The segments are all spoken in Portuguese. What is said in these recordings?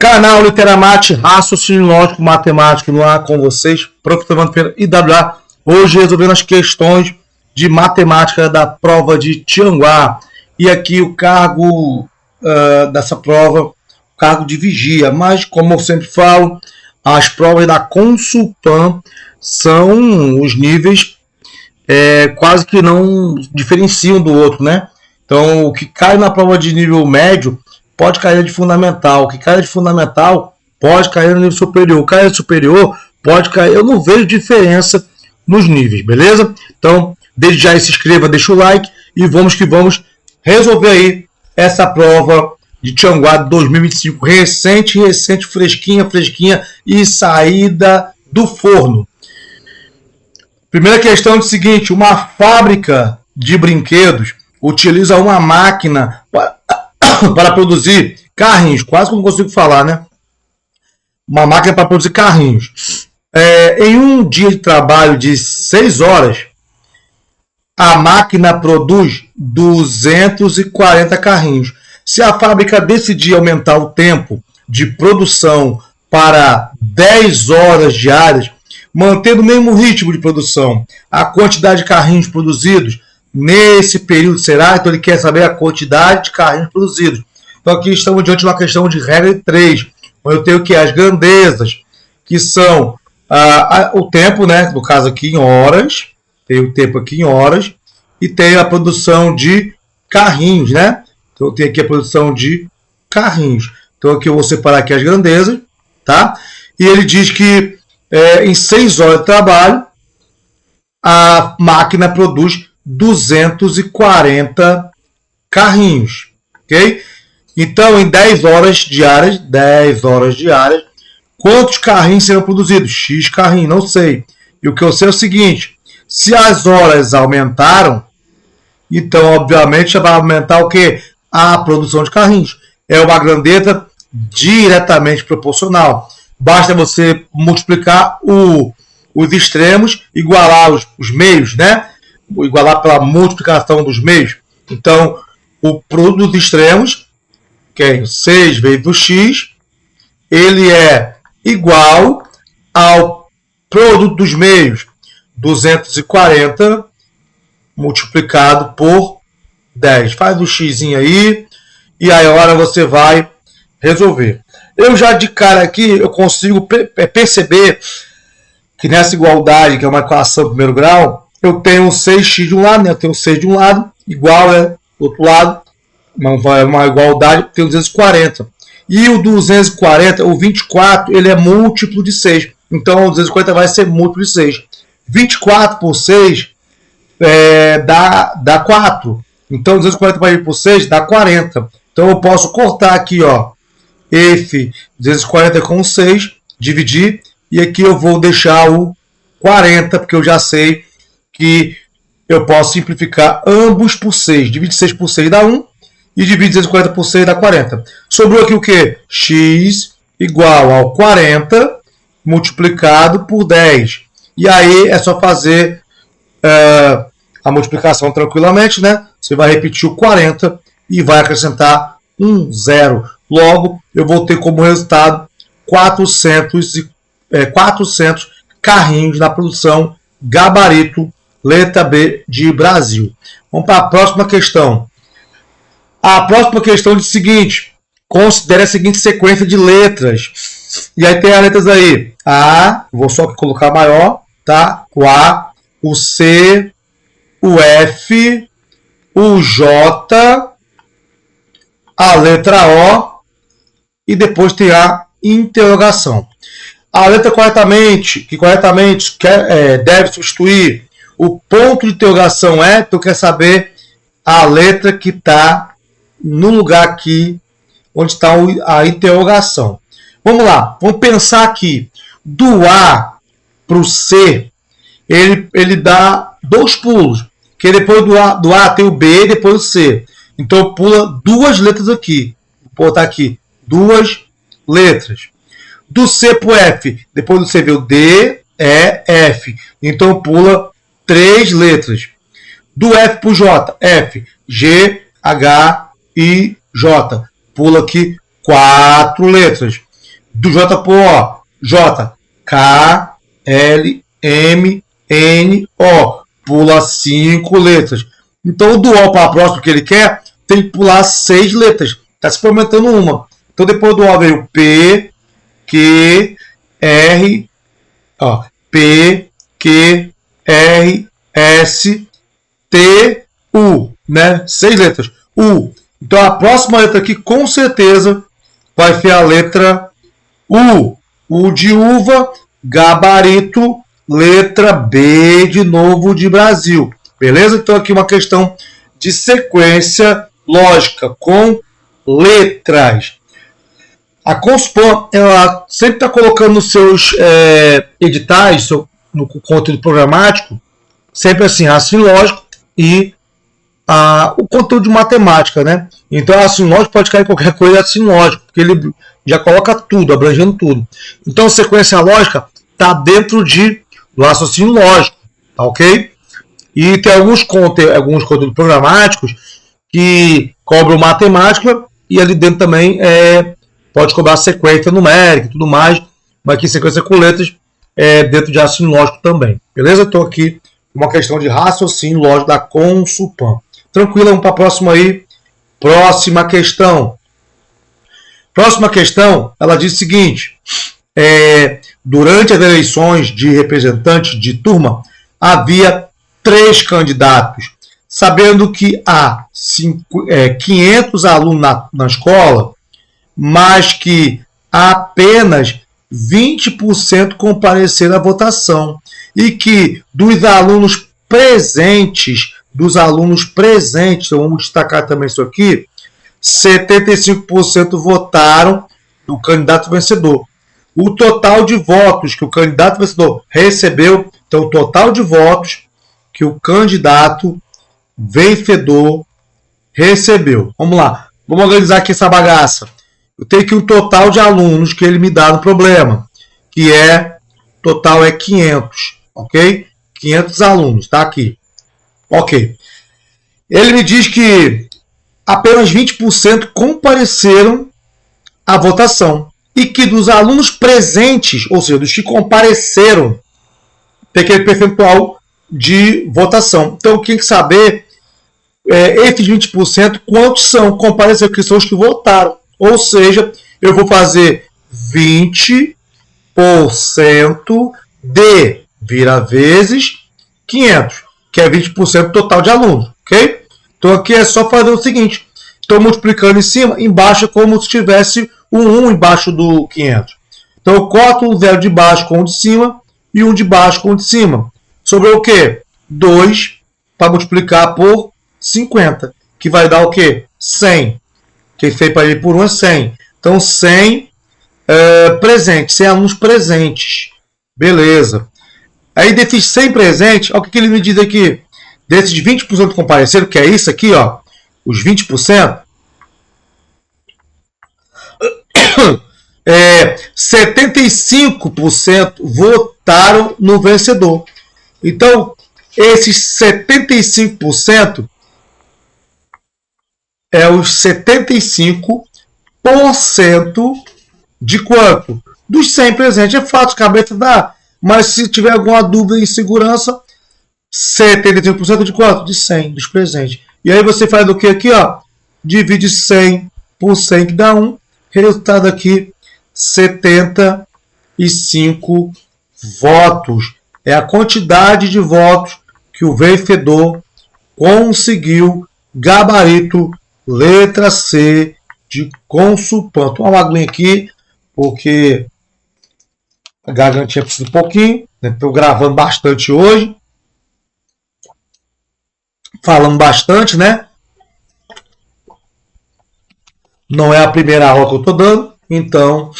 Canal Literamate, raciocínio lógico matemático no ar com vocês, Prof. Fernando Pena, IWA. Hoje resolvendo as questões de matemática da prova de Tianguá. E aqui o cargo dessa prova, o cargo de vigia. Mas, como eu sempre falo, as provas da Consulpan são os níveis quase que não diferenciam do outro, né? Então, o que cai na prova de nível médio pode cair de fundamental. O que cai de fundamental pode cair no nível superior. O que cai de superior pode cair. Eu não vejo diferença nos níveis, beleza? Então, desde já se inscreva, deixa o like e vamos que vamos resolver aí essa prova de Tianguá 2025. Recente, fresquinha e saída do forno. Primeira questão é o seguinte: uma fábrica de brinquedos utiliza uma máquina para produzir carrinhos, quase que não consigo falar, né? Uma máquina para produzir carrinhos. Em um dia de trabalho de 6 horas, a máquina produz 240 carrinhos. Se a fábrica decidir aumentar o tempo de produção para 10 horas diárias, mantendo o mesmo ritmo de produção, a quantidade de carrinhos produzidos nesse período será, então ele quer saber a quantidade de carrinhos produzidos. Então aqui estamos diante de uma questão de regra 3, onde eu tenho que as grandezas, que são o tempo, né, no caso aqui em horas, tenho o tempo aqui em horas, e tenho a produção de carrinhos, né? Então eu tenho aqui a produção de carrinhos. Então aqui eu vou separar aqui as grandezas, tá? E ele diz que em 6 horas de trabalho, a máquina produz 240 carrinhos, ok? Então, em 10 horas diárias, quantos carrinhos serão produzidos? X carrinhos, não sei. E o que eu sei é o seguinte: se as horas aumentaram, então, obviamente, vai aumentar o quê? A produção de carrinhos. É uma grandeza diretamente proporcional. Basta você multiplicar os extremos, igualar os meios, né? Igualar pela multiplicação dos meios. Então, o produto dos extremos, que é 6 vezes o x, ele é igual ao produto dos meios, 240 multiplicado por 10. Faz o x aí, e aí agora você vai resolver. Eu já de cara aqui, eu consigo perceber que nessa igualdade, que é uma equação de primeiro grau, eu tenho 6x de um lado, né? Eu tenho 6 de um lado, igual, né? Do outro lado, uma igualdade, tem 240. E o 240, o 24, ele é múltiplo de 6. Então, o 240 vai ser múltiplo de 6. 24 por 6 dá 4. Então, 240 vai por 6 dá 40. Então, eu posso cortar aqui, ó, F 240 com 6, dividir, e aqui eu vou deixar o 40, porque eu já sei que eu posso simplificar ambos por 6. Divide 6 por 6 dá 1. E divide 240 por 6 dá 40. Sobrou aqui o quê? X igual ao 40 multiplicado por 10. E aí é só fazer a multiplicação tranquilamente, né? Você vai repetir o 40 e vai acrescentar um zero. Logo, eu vou ter como resultado 400 carrinhos na produção gabarito letra B de Brasil. Vamos para a próxima questão. A próxima questão diz o seguinte: considere a seguinte sequência de letras. E aí tem as letras aí: A, vou só colocar maior, tá? O A, o C, o F, o J, a letra O e depois tem a interrogação. A letra que corretamente deve substituir o ponto de interrogação é, tu quer saber a letra que está no lugar aqui onde está a interrogação. Vamos lá, vamos pensar aqui. Do A para o C, ele dá 2 pulos. Que depois do A tem o B e depois o C. Então pula 2 letras aqui. Vou botar aqui 2 letras. Do C para o F, depois do C veio o D, E, F. Então pula 3 letras. Do F para o J, F, G, H, I, J. Pula aqui 4 letras. Do J pro O. J. K, L, M, N, O. Pula 5 letras. Então, do O para a próxima que ele quer, tem que pular 6 letras. Está se complementando uma. Então, depois do O veio P, Q, R, ó, P, Q, R, S, T, U, né? 6 letras. U. Então, a próxima letra aqui, com certeza, vai ser a letra U. U de uva, gabarito, letra B de novo de Brasil. Beleza? Então, aqui uma questão de sequência lógica com letras. A Consulpan, ela sempre está colocando nos seus editais, no conteúdo programático, sempre assim, raciocínio lógico e o conteúdo de matemática, né? Então, raciocínio lógico pode cair qualquer coisa de raciocínio lógico, porque ele já coloca tudo, abrangendo tudo. Então, sequência lógica está dentro do raciocínio lógico, tá ok? E tem alguns conteúdos programáticos que cobram matemática e ali dentro também pode cobrar sequência numérica e tudo mais, mas aqui sequência com letras dentro de raciocínio lógico também. Beleza? Estou aqui com uma questão de raciocínio lógico da Consulpan. Tranquilo, vamos para a próxima aí. Próxima questão. Próxima questão, ela diz o seguinte. Durante as eleições de representantes de turma, havia 3 candidatos. Sabendo que há 500 alunos na escola, mas que apenas 20% compareceram à votação. E que dos alunos presentes, então vamos destacar também isso aqui, 75% votaram no candidato vencedor. O total de votos que o candidato vencedor recebeu, então o total de votos que o candidato vencedor recebeu. Vamos lá, vamos organizar aqui essa bagaça. Eu tenho aqui um total de alunos que ele me dá no problema, que total é 500, ok? 500 alunos, tá aqui. Ok. Ele me diz que apenas 20% compareceram à votação e que dos alunos presentes, ou seja, dos que compareceram, tem aquele percentual de votação. Então, tem que saber esses 20% quantos são compareceram, que são os que votaram. Ou seja, eu vou fazer 20% de vira vezes 500, que é 20% total de alunos, ok? Então aqui é só fazer o seguinte, estou multiplicando em cima, embaixo é como se tivesse um 1 embaixo do 500. Então eu corto o 0 de baixo com o de cima e 1 de baixo com o de cima. Sobrou o quê? 2 para multiplicar por 50, que vai dar o quê? 100. Que feito para ir por 1 é 100. Então 100 presentes, 100 alunos presentes. Beleza. Aí desses 100 presentes, olha o que ele me diz aqui. Desses 20% que compareceram, que é isso aqui, ó, os 20%, 75% votaram no vencedor. Então, esses 75% os 75% de quanto? Dos 100 presentes. É fácil, cabeça dá. Mas se tiver alguma dúvida e insegurança, 75% de quanto? De 100 dos presentes. E aí você faz o que aqui, ó? Divide 100 por 100, que dá 1. Resultado aqui, 75 votos. É a quantidade de votos que o vencedor conseguiu. Gabarito, letra C de Consulpan. Toma uma aguinha aqui, porque a gargantinha precisa um pouquinho. Estou gravando bastante hoje. Falando bastante, né? Não é a primeira aula que eu estou dando, então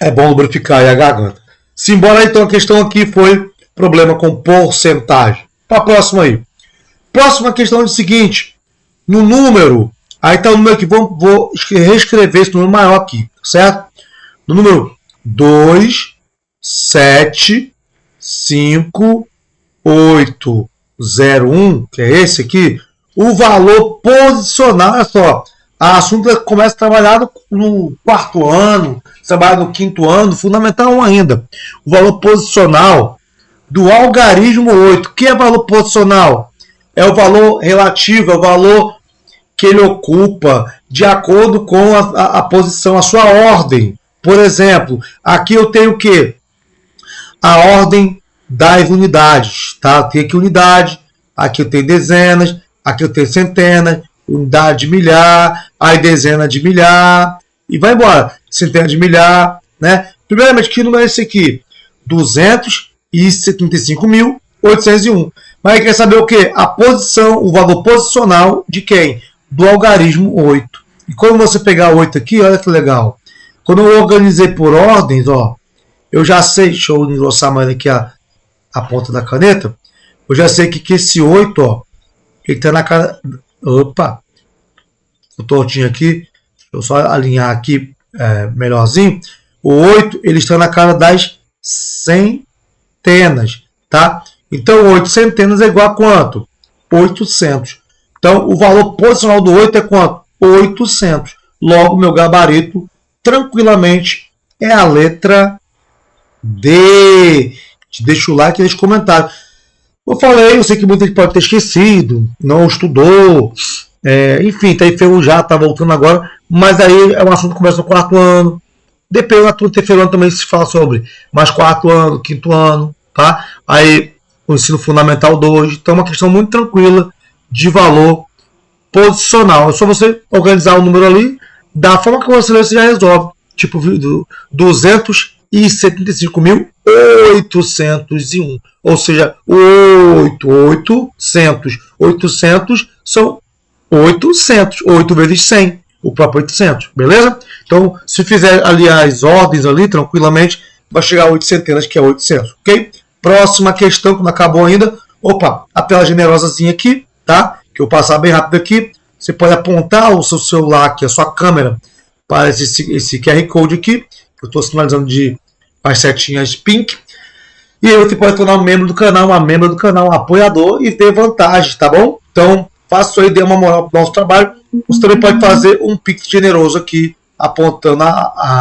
é bom lubrificar aí a garganta. Simbora, então, a questão aqui foi problema com porcentagem. Para a próxima aí. Próxima questão é o seguinte. No número, aí está o número aqui, vou reescrever esse número maior aqui, certo? No número 2, 7, 5, 8, 0, 1, que é esse aqui, o valor posicional, olha só, A assunto começa a trabalhar no quarto ano, trabalha no quinto ano, fundamental 1 ainda. O valor posicional do algarismo 8. O que é valor posicional? É o valor relativo, é o valor que ele ocupa de acordo com a posição, a sua ordem. Por exemplo, aqui eu tenho o quê? A ordem das unidades. Tá? Tem aqui unidade, aqui eu tenho dezenas, aqui eu tenho centenas, unidade de milhar, aí dezena de milhar, e vai embora. Centena de milhar, né? Primeiramente, que número é esse aqui? 275.801. Mas aí quer saber o quê? A posição, o valor posicional de quem? Do algarismo 8. E quando você pegar 8 aqui, olha que legal. Quando eu organizei por ordens, ó, eu já sei, deixa eu engrossar mais aqui a ponta da caneta, eu já sei que esse 8, ó, ele está na cara... Opa! O tortinho aqui, deixa eu só alinhar aqui melhorzinho. O 8, ele está na cara das centenas, tá? Então, 8 centenas é igual a quanto? 800. Então, o valor posicional do 8 é quanto? 800. Logo, meu gabarito, tranquilamente, é a letra D. Deixa o like e deixa o comentário. Eu falei, eu sei que muita gente pode ter esquecido, não estudou, enfim, está enferrujado, está voltando agora, mas aí é um assunto que começa no quarto ano. Depende da turma do terceiro ano também se fala sobre, mas quarto ano, quinto ano, tá? Aí o ensino fundamental 2, então é uma questão muito tranquila de valor posicional. É só você organizar o número ali, da forma que você já resolve. Tipo, 275.801. Ou seja, 800 são 800. 8 vezes 100, o próprio 800. Beleza? Então, se fizer ali as ordens ali, tranquilamente, vai chegar a 8 centenas, que é 800. Ok? Próxima questão, que não acabou ainda. Opa, a tela generosazinha aqui, tá? Que eu vou passar bem rápido aqui. Você pode apontar o seu celular aqui, a sua câmera, para esse QR Code aqui. Eu estou sinalizando de as setinhas pink. E aí você pode tornar um membro do canal, uma membro do canal, um apoiador e ter vantagens, tá bom? Então, faça isso aí, dê uma moral para o nosso trabalho. Você também pode fazer um pix generoso aqui, apontando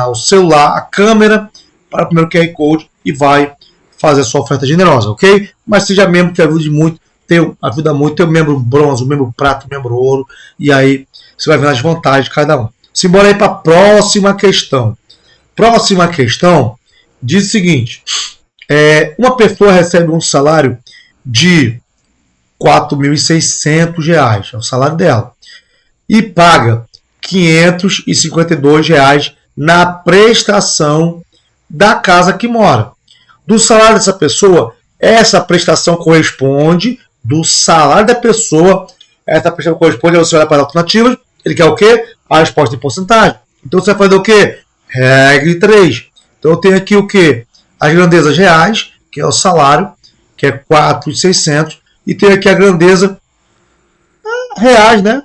o celular, a câmera, para o primeiro QR Code e vai fazer a sua oferta generosa, ok? Mas seja membro, que ajude muito, ajuda muito, tem o membro bronze, o membro prata, o membro ouro, e aí você vai ver as vantagens de cada um. Simbora aí para a próxima questão. Próxima questão diz o seguinte: uma pessoa recebe um salário de R$ 4.600, é o salário dela, e paga R$ 552 na prestação da casa que mora. Do salário dessa pessoa, essa prestação corresponde do salário da pessoa, essa prestação corresponde, você olhar para as alternativas, ele quer o quê? A resposta em porcentagem. Então você vai fazer o quê? Regra 3. Então eu tenho aqui o quê? As grandezas reais, que é o salário, que é 4.600, e tenho aqui a grandeza reais, né?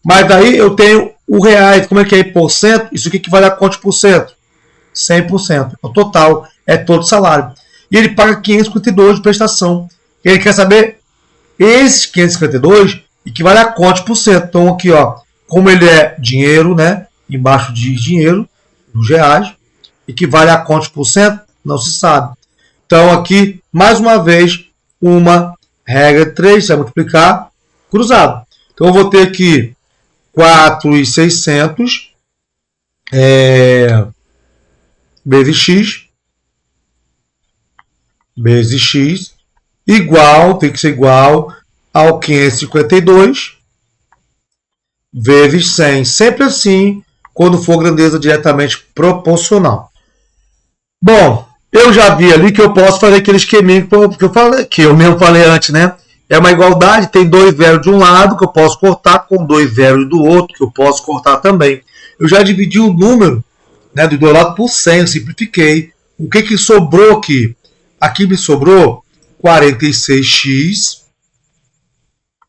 Mas daí eu tenho o reais, como é que é em porcento? Isso aqui equivale a quantos por cento? 100%. O total é todo o salário. E ele paga 552 de prestação. Ele quer saber esses 552 equivale a quantos por cento. Então aqui, ó, como ele é dinheiro, né? Embaixo de dinheiro, dos reais, equivale a quantos por cento? Não se sabe. Então aqui, mais uma vez, uma regra 3, você vai multiplicar cruzado. Então eu vou ter aqui 4.600 vezes x igual, tem que ser igual ao 552 vezes 100. Sempre assim, quando for grandeza diretamente proporcional. Bom, eu já vi ali que eu posso fazer aquele esqueminha que eu mesmo falei antes, né? É uma igualdade, tem 2 zeros de um lado que eu posso cortar com 2 zeros do outro que eu posso cortar também. Eu já dividi o número, né, do dois lados por 100, eu simplifiquei. O que sobrou aqui? Aqui me sobrou 46x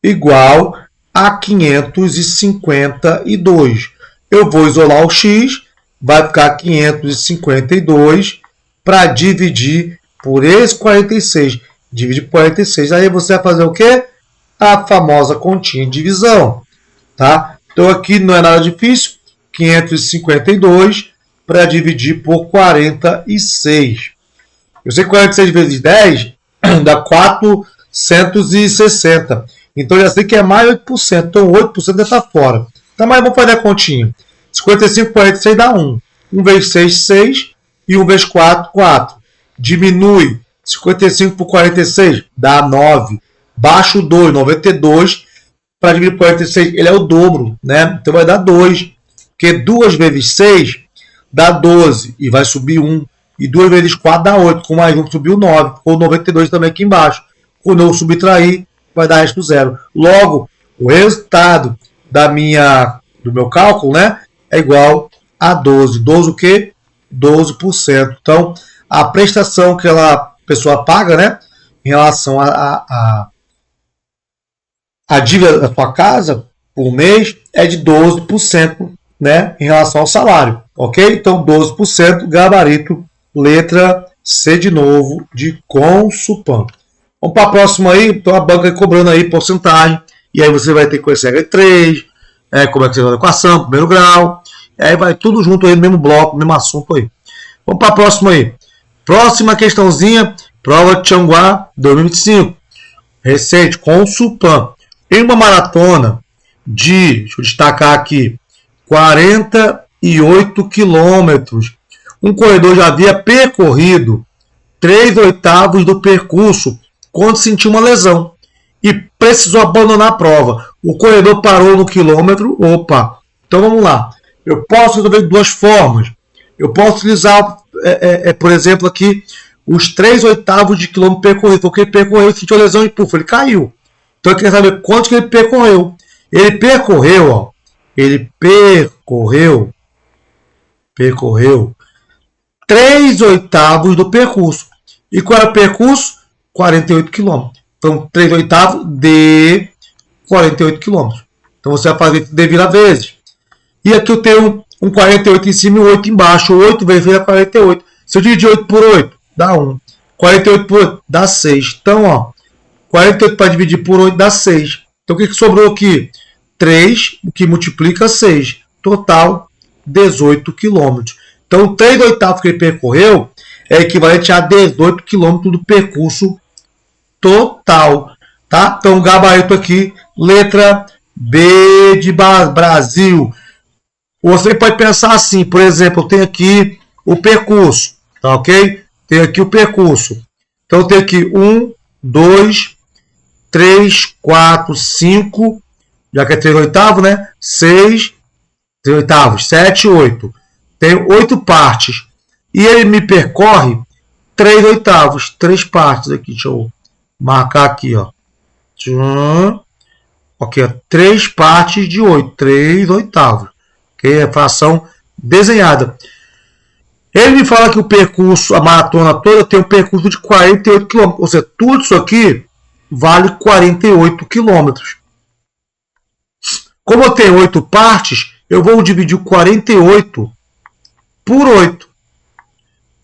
igual a 552. Eu vou isolar o x, vai ficar 552 para dividir por esse 46. Divide por 46, aí você vai fazer o quê? A famosa continha de divisão, tá? Então aqui não é nada difícil. 552 para dividir por 46. Eu sei que 46 vezes 10 dá 460. Então já sei que é mais 8%. Então 8% deve estar fora. Então, mas vamos fazer a continha. 55 por 46 dá 1. 1 vezes 6, 6. E 1 vezes 4, 4. Diminui. 55 por 46 dá 9. Baixa o 2, 92. Para dividir por 46, ele é o dobro, né? Então vai dar 2. Porque 2 vezes 6 dá 12. E vai subir 1. E 2 vezes 4 dá 8. Com mais 1 subiu 9. Ou 92 também aqui embaixo. Quando eu subtrair, vai dar resto zero. Logo, o resultado do meu cálculo, né, é igual a 12. 12 o quê? 12%. Então, a prestação que a pessoa paga, né, em relação a dívida da sua casa por mês é de 12%, né, em relação ao salário, ok? Então 12%, gabarito, letra C de novo, de Consulpan. Vamos para a próxima aí, então a banca cobrando aí porcentagem, e aí você vai ter que conhecer a regra 3, como é que você faz a equação, primeiro grau, e aí vai tudo junto aí no mesmo bloco, no mesmo assunto aí. Vamos para a próxima aí. Próxima questãozinha, prova de Tianguá 2025. Recente, Consulpan. Em uma maratona deixa eu destacar aqui, 48 quilômetros, um corredor já havia percorrido 3/8 do percurso quando sentiu uma lesão e precisou abandonar a prova. O corredor parou no quilômetro. Opa, então vamos lá. Eu posso resolver de duas formas. Eu posso utilizar, por exemplo, aqui os 3/8 de quilômetro percorrido, porque ele percorreu, sentiu a lesão e puf, ele caiu. Então eu queria saber quanto que ele percorreu. Ele percorreu 3/8 do percurso. E qual era o percurso? 48 km. Então 3/8 de 48 km. Então você vai fazer de vira vezes. E aqui eu tenho um 48 em cima e um 8 embaixo. 8 vezes é 48. Se eu dividir 8 por 8, dá 1. 48 por 8 dá 6. Então, ó, 48 para dividir por 8 dá 6. Então, o que sobrou aqui? 3, o que multiplica 6. Total, 18 km. Então, 3/8 que ele percorreu é equivalente a 18 km do percurso total. Tá? Então, o gabarito aqui, letra B de Brasil. Você pode pensar assim, por exemplo, eu tenho aqui o percurso. Tá ok? Tenho aqui o percurso. Então, eu tenho aqui 1, 2, 3, 4, 5, já que é 3/8, né? 6, 3/8, 7, 8. Tem 8 partes. E ele me percorre 3/8, 3 partes aqui. Deixa eu marcar aqui, ó. Ok, 3 partes de 8, 3/8. Ok, é a fração desenhada. Ele me fala que o percurso, a maratona toda, tem um percurso de 48 km. Ou seja, tudo isso aqui vale 48 km. Como eu tenho 8 partes, eu vou dividir 48 por 8.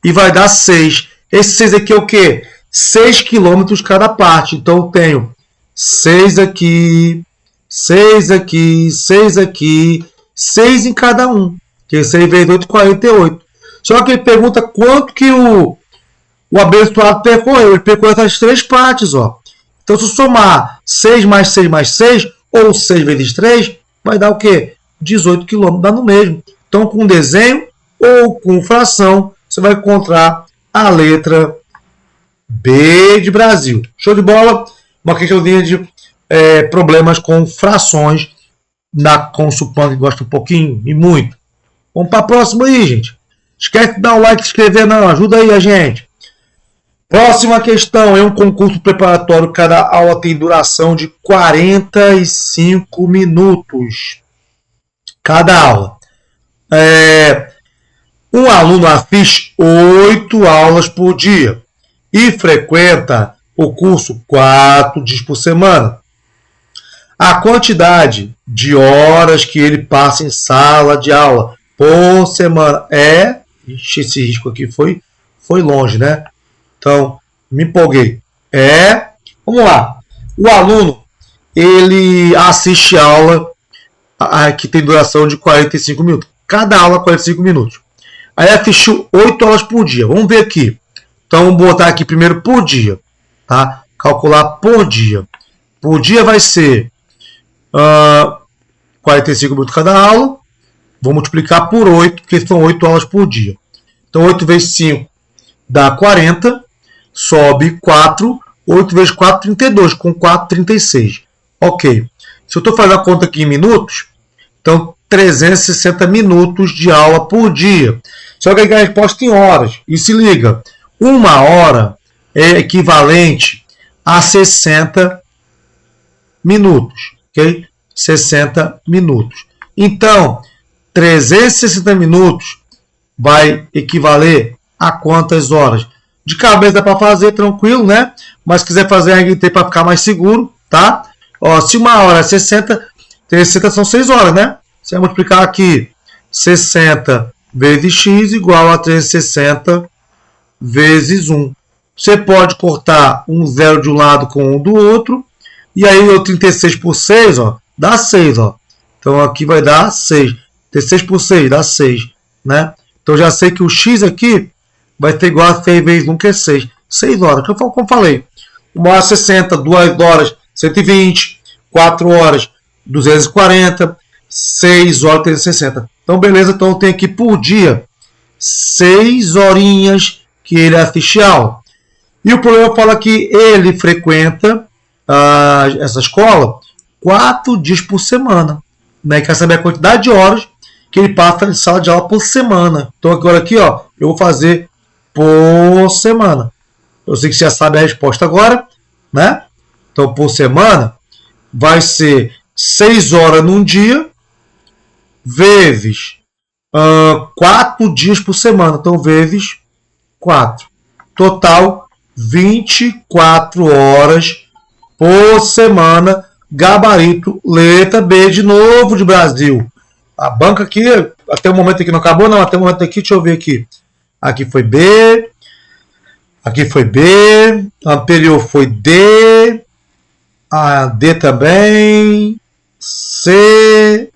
E vai dar 6. Esse 6 aqui é o quê? 6 km cada parte. Então eu tenho 6 aqui, 6 aqui, 6 aqui, 6 em cada um. Que 6 vezes 8, 48. Só que ele pergunta quanto que o abençoado percorreu. Ele percorreu essas 3 partes, ó. Então, se eu somar 6 mais 6 mais 6, ou 6 vezes 3, vai dar o quê? 18 km, dá no mesmo. Então, com desenho ou com fração, você vai encontrar a letra B de Brasil. Show de bola? Uma questãozinha de problemas com frações na Consulpan, que gosta um pouquinho e muito. Vamos para a próxima aí, gente. Esquece de dar um like e se inscrever, não. Ajuda aí a gente. Próxima questão é um concurso preparatório. Cada aula tem duração de 45 minutos. Cada aula. Um aluno assiste 8 aulas por dia e frequenta o curso 4 dias por semana. A quantidade de horas que ele passa em sala de aula por semana esse risco aqui foi longe, né? Então, me empolguei. Vamos lá. O aluno, ele assiste aula que tem duração de 45 minutos. Cada aula 45 minutos. Aí assistiu 8 aulas por dia. Vamos ver aqui. Então vamos botar aqui primeiro por dia. Tá? Calcular por dia. Por dia vai ser 45 minutos cada aula. Vou multiplicar por 8, porque são 8 aulas por dia. Então 8 vezes 5 dá 40. Sobe 4. 8 vezes 4, 32. Com 4, 36. Ok. Se eu estou fazendo a conta aqui em minutos, então 360 minutos de aula por dia. Só que a resposta em horas. E se liga, 1 hora é equivalente a 60 minutos. Ok? 60 minutos. Então, 360 minutos vai equivaler a quantas horas? De cabeça dá para fazer tranquilo, né? Mas se quiser fazer a RT para ficar mais seguro, tá? Ó, se 1 hora é 60, 60 são 6 horas, né? Você vai multiplicar aqui 60 vezes x igual a 360 vezes 1. Você pode cortar um zero de um lado com um do outro. E aí o 36 por 6, ó, dá 6, ó. Então aqui vai dar 6. 36 por 6 dá 6, né? Então já sei que o x aqui vai ter igual a 6 vezes 1, que é 6. 6 horas, como falei. 1 hora 60, 2 horas 120, 4 horas 240, 6 horas 360. Então beleza, então tem aqui por dia 6 horinhas que ele assiste a aula. E o problema fala que ele frequenta essa escola 4 dias por semana. Né? Quer saber a quantidade de horas que ele passa em sala de aula por semana. Então agora aqui, ó, eu vou fazer por semana. Eu sei que você já sabe a resposta agora, né? Então por semana vai ser 6 horas num dia vezes 4 dias por semana. Então vezes 4. Total 24 horas por semana. Gabarito, letra B de novo de Brasil. A banca aqui, até o momento aqui não acabou, não. Até o momento aqui, deixa eu ver aqui. Aqui foi B. Aqui foi B. A anterior foi D. A D também. C.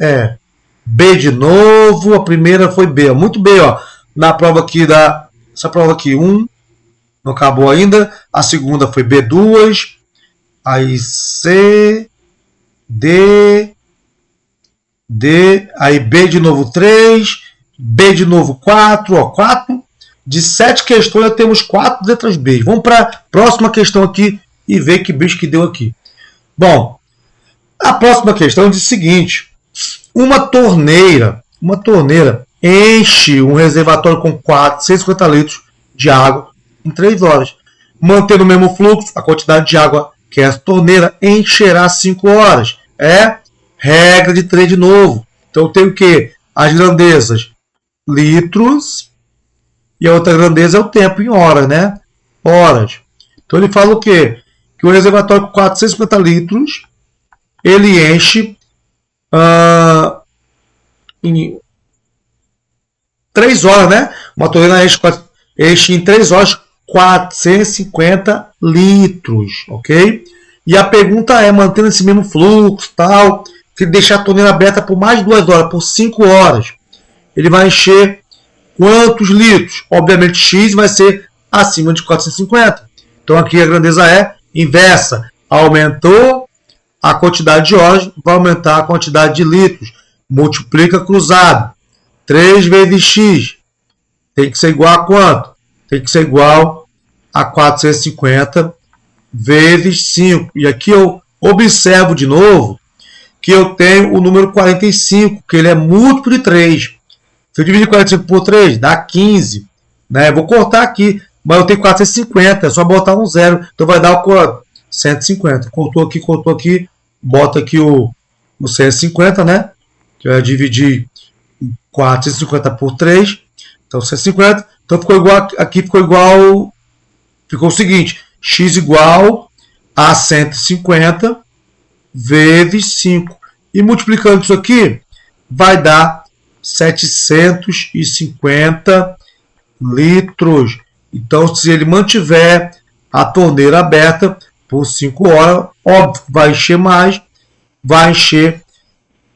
B de novo. A primeira foi B. Muito B, ó. Na prova aqui essa prova aqui, 1. Não acabou ainda. A segunda foi B2. Aí C. D, aí B de novo 3, B de novo 4, ó, 4. De 7 questões, já temos 4 letras B. Vamos para a próxima questão aqui e ver que bicho que deu aqui. Bom, a próxima questão diz o seguinte: uma torneira enche um reservatório com 450 litros de água em 3 horas. Mantendo o mesmo fluxo, a quantidade de água que essa torneira encherá 5 horas. É regra de 3 de novo. Então eu tenho o que? As grandezas litros e a outra grandeza é o tempo em horas, né? Horas. Então ele fala o quê? Que o reservatório com 450 litros ele enche em 3 horas, né? Uma torneira enche em 3 horas 450 litros, ok? E a pergunta é, mantendo esse mesmo fluxo, tal, se deixar a torneira aberta por mais de 2 horas, por 5 horas, ele vai encher quantos litros? Obviamente X vai ser acima de 450. Então aqui a grandeza é inversa. Aumentou a quantidade de horas, vai aumentar a quantidade de litros. Multiplica cruzado. 3 vezes X tem que ser igual a quanto? Tem que ser igual a 450 vezes 5. E aqui eu observo de novo que eu tenho o número 45, que ele é múltiplo de 3. Se eu dividir 45 por 3, dá 15. Né? Eu vou cortar aqui, mas eu tenho 450, é só botar um zero. Então vai dar o quanto? 150. Cortou aqui, bota aqui o 150, né? Que vai dividir 450 por 3. Então 150. Então ficou igual, aqui ficou o seguinte, x igual a 150 vezes 5. E multiplicando isso aqui, vai dar 750 litros. Então, se ele mantiver a torneira aberta por 5 horas, óbvio, vai encher mais, vai encher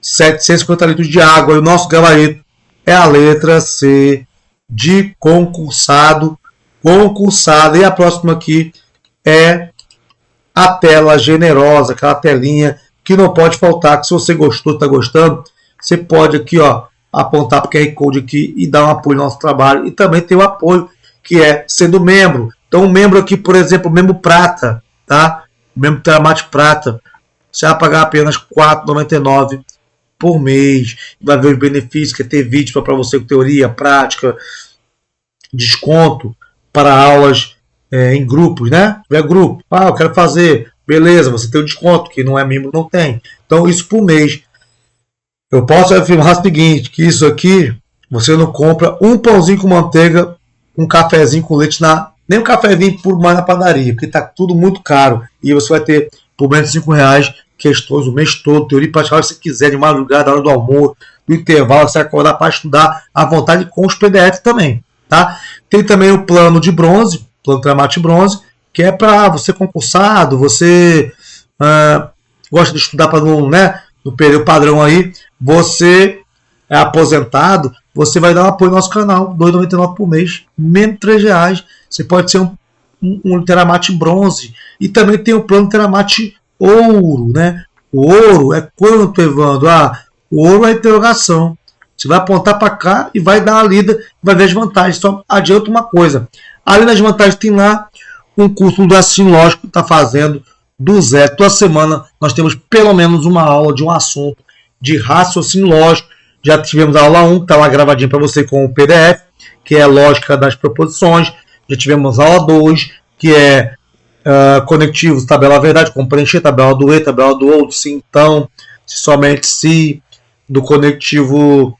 750 litros de água. E o nosso gabarito é a letra C de concursado, concursada. E a próxima aqui é a tela generosa, aquela telinha que não pode faltar, que se você gostou, está gostando, você pode aqui, ó, apontar para o QR Code aqui e dar um apoio no nosso trabalho. E também tem o apoio, que é sendo membro. Então, um membro aqui, por exemplo, membro prata, tá? O membro Teramate prata, você vai pagar apenas R$ 4,99 por mês. Vai ver os benefícios, que é ter vídeo para você com teoria, prática, desconto para aulas em grupos, né? Tiver grupo, eu quero fazer, beleza, você tem o desconto, que não é membro, não tem. Então, isso por mês. Eu posso afirmar o seguinte, que isso aqui, você não compra um pãozinho com manteiga, um cafezinho com leite, nem um cafezinho por mais na padaria, porque está tudo muito caro. E você vai ter, por menos de R$5, questões o mês todo, teoria praticamente se você quiser, de madrugada, na hora do almoço, no intervalo, você acordar para estudar à vontade com os PDF também, tá? Tem também o plano de bronze, plano Teramate bronze, que é para você concursado, você gosta de estudar para no período padrão aí, você é aposentado, você vai dar um apoio no nosso canal, R$ 2,99 por mês, menos R$3. Você pode ser um Teramate bronze. E também tem o plano Teramate ouro, né? O ouro é quanto, Evandro? O ouro é a interrogação. Você vai apontar para cá e vai dar uma lida, vai ver as vantagens. Só adianta uma coisa. Além das vantagens, tem lá um curso do raciocínio lógico que está fazendo do zero. Toda semana nós temos pelo menos uma aula de um assunto de raciocínio lógico. Já tivemos a aula 1, que está lá gravadinha para você com o PDF, que é a lógica das proposições. Já tivemos a aula 2, que é conectivos, tabela verdade, como preencher, tabela do E, tabela do outro, se então, se somente se, do conectivo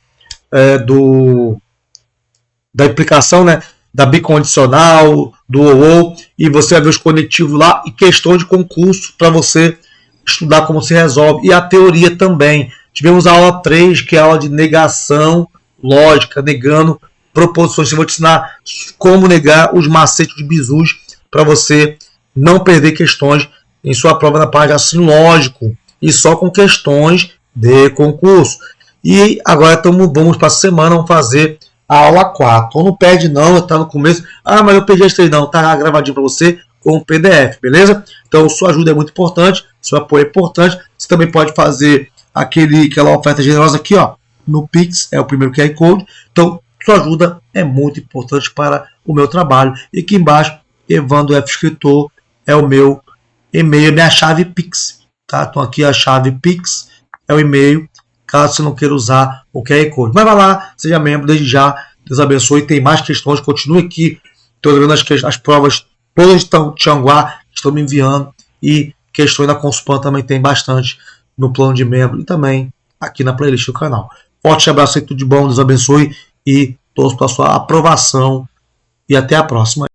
da implicação, né, da bicondicional, do ou, e você vai ver os conectivos lá e questões de concurso para você estudar como se resolve. E a teoria também. Tivemos a aula 3, que é a aula de negação lógica, negando proposições. Eu vou te ensinar como negar os macetes de bizus para você não perder questões em sua prova na parte de raciocínio lógico e só com questões de concurso. E agora vamos para a semana, vamos fazer a aula 4. Então não perde não, está no começo. Mas eu perdi esse não, está gravadinho para você com o PDF, beleza? Então sua ajuda é muito importante, seu apoio é importante. Você também pode fazer aquela oferta generosa aqui, ó, no Pix, é o primeiro QR Code. Então sua ajuda é muito importante para o meu trabalho. E aqui embaixo, Evandro F. Escritor, é o meu e-mail, minha chave Pix, tá? Então aqui a chave Pix é o e-mail, caso você não queira usar o QR Code. Mas vai lá, seja membro desde já, Deus abençoe, tem mais questões, continue aqui, estou vendo as provas todas de Tianguá, estão me enviando, e questões da Consulpan também tem bastante no plano de membro e também aqui na playlist do canal. Forte abraço e tudo de bom, Deus abençoe e torço para a sua aprovação e até a próxima.